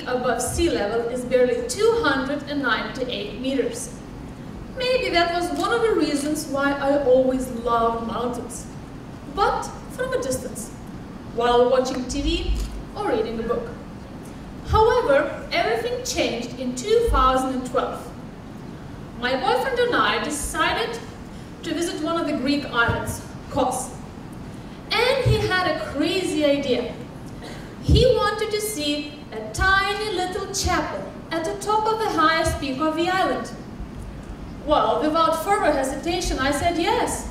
above sea level is barely 298 meters. Maybe that was one of the reasons why I always loved mountains, but from a distance, while watching TV or reading a book. However, everything changed in 2012. My boyfriend and I decided to visit one of the Greek islands, Kos. And he had a crazy idea. He wanted to see a tiny little chapel at the top of the highest peak of the island. Well, without further hesitation, I said yes.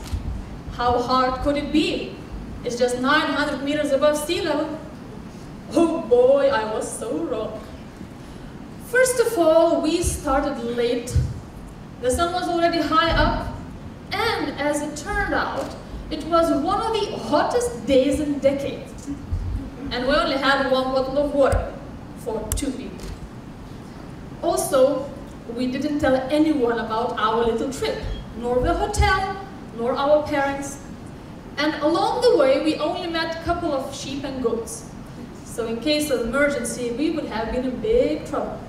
How hard could it be? It's just 900 meters above sea level. Oh boy, I was so wrong. First of all, we started late. The sun was already high up, and as it turned out, it was one of the hottest days in decades. And we only had one bottle of water for 2 people. Also, we didn't tell anyone about our little trip, nor the hotel, nor our parents. And along the way, we only met a couple of sheep and goats. So in case of emergency, we would have been in big trouble.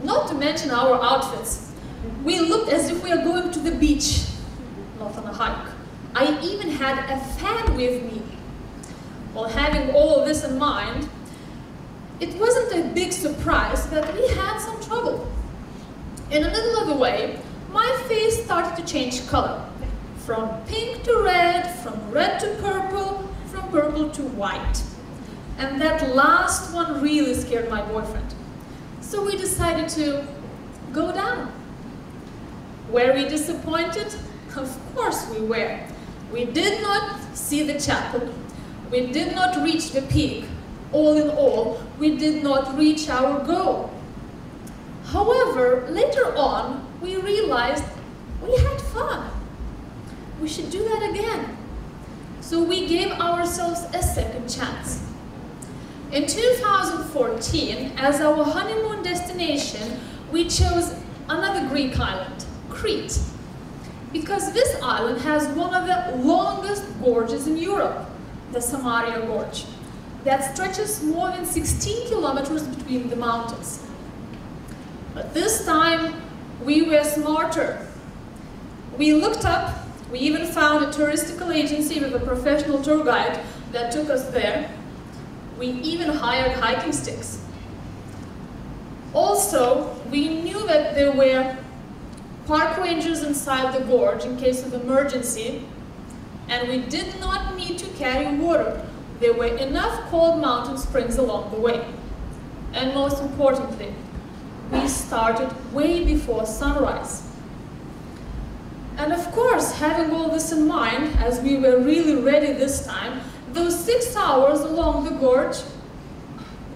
Not to mention our outfits. We looked as if we were going to the beach, not on a hike. I even had a fan with me. Well, having all of this in mind, it wasn't a big surprise that we had some trouble. In the middle of the way, my face started to change color. From pink to red, from red to purple, from purple to white. And that last one really scared my boyfriend. So we decided to go down. Were we disappointed? Of course we were. We did not see the chapel. We did not reach the peak. All in all, we did not reach our goal. However, later on, we realized we had fun. We should do that again. So we gave ourselves a second chance. In 2014, as our honeymoon destination, we chose another Greek island, Crete. Because this island has one of the longest gorges in Europe, the Samaria Gorge, that stretches more than 16 kilometers between the mountains. But this time, we were smarter. We looked up, we even found a touristical agency with a professional tour guide that took us there. We even hired hiking sticks. Also, we knew that there were park rangers inside the gorge in case of emergency, and we did not need to carry water. There were enough cold mountain springs along the way. And most importantly, we started way before sunrise. And of course, having all this in mind, as we were really ready this time, those 6 hours along the gorge,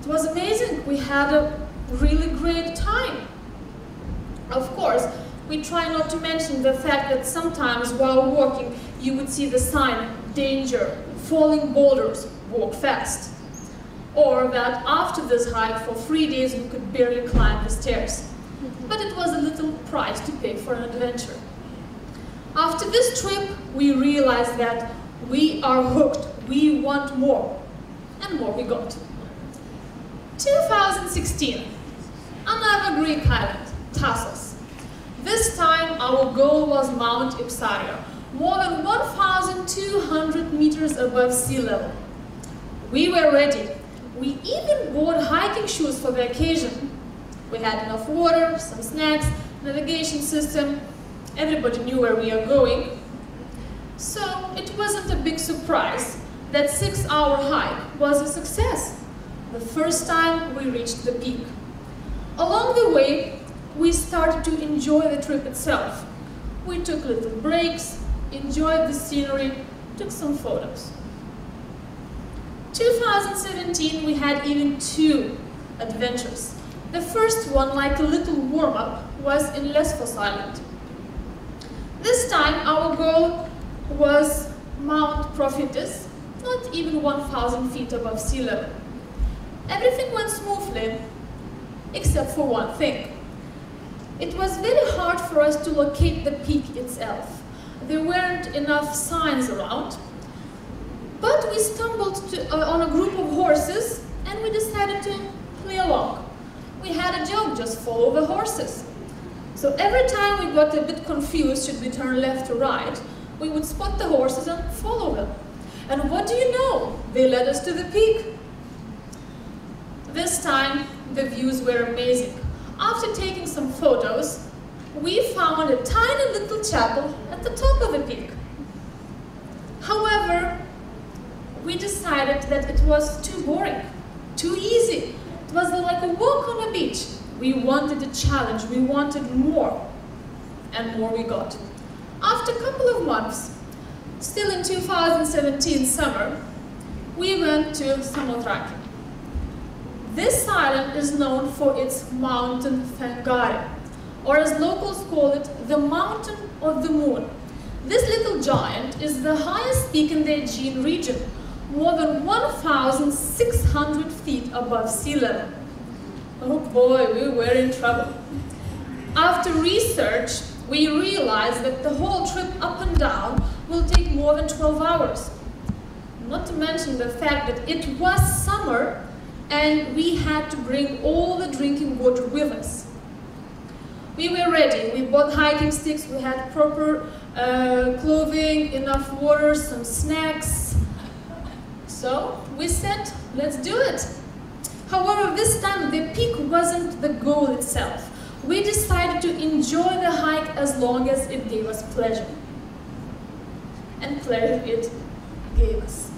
it was amazing. We had a really great time. Of course, we try not to mention the fact that sometimes while walking, you would see the sign, danger, falling boulders, walk fast. Or that after this hike for 3 days, we could barely climb the stairs. But it was a little price to pay for an adventure. After this trip, we realized that we are hooked. We want more. And more we got. 2016, another Greek island, Tassos. This time, our goal was Mount Ipsaria, more than 1,200 meters above sea level. We were ready. We even bought hiking shoes for the occasion. We had enough water, some snacks, navigation system. Everybody knew where we are going. So it wasn't a big surprise that 6-hour hike was a success. The first time we reached the peak. Along the way, we started to enjoy the trip itself. We took little breaks, enjoyed the scenery, took some photos. 2017, we had even 2 adventures. The first one, like a little warm-up, was in Lesbos Island. This time, our goal was Mount Prophetus, not even 1,000 feet above sea level. Everything went smoothly, except for one thing. It was very hard for us to locate the peak itself. There weren't enough signs around, but we stumbled on a group of horses and we decided to simply along. We had a joke, just follow the horses. So every time we got a bit confused, should we turn left or right, we would spot the horses and follow them. And what do you know? They led us to the peak. This time, the views were amazing. After taking some photos, we found a tiny little chapel at the top of the peak. However, we decided that it was too boring, too easy. It was like a walk on a beach. We wanted a challenge, we wanted more, and more we got. After a couple of months, still in 2017 summer, we went to Fenercioglu. This island is known for its mountain Fenercioglu, or as locals call it, the mountain of the moon. This little giant is the highest peak in the Aegean region, more than 1,600 feet above sea level. Oh boy, we were in trouble. After research, we realized that the whole trip up and down will take more than 12 hours. Not to mention the fact that it was summer and we had to bring all the drinking water with us. We were ready. We bought hiking sticks, we had proper clothing, enough water, some snacks. So we said, let's do it. However, this time the peak wasn't the goal itself. We decided to enjoy the hike as long as it gave us pleasure. And pleasure it gave us.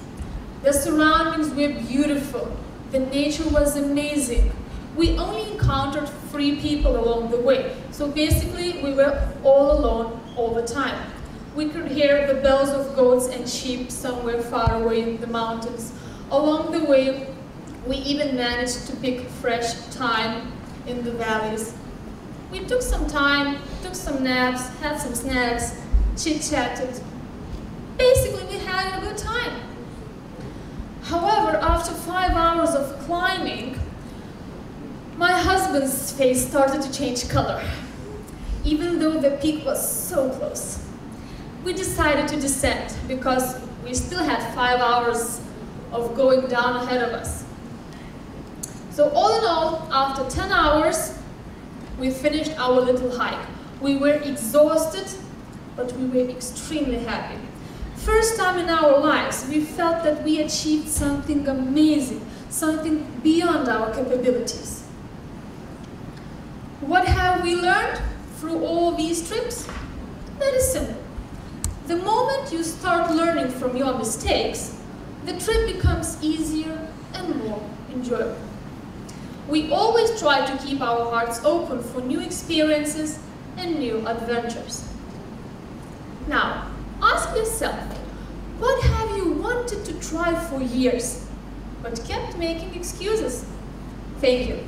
The surroundings were beautiful. The nature was amazing. We only encountered 3 people along the way. So basically, we were all alone all the time. We could hear the bells of goats and sheep somewhere far away in the mountains. Along the way, we even managed to pick fresh thyme in the valleys. We took some time, took some naps, had some snacks, chit-chatted. Basically, we had a good time. However, after 5 hours of climbing, my husband's face started to change color, even though the peak was so close. We decided to descend because we still had 5 hours of going down ahead of us. So all in all, after 10 hours, we finished our little hike. We were exhausted, but we were extremely happy. First time in our lives, we felt that we achieved something amazing, something beyond our capabilities. What have we learned through all these trips? Very simple. The moment you start learning from your mistakes, the trip becomes easier and more enjoyable. We always try to keep our hearts open for new experiences and new adventures. Now, ask yourself, what have you wanted to try for years, but kept making excuses? Thank you.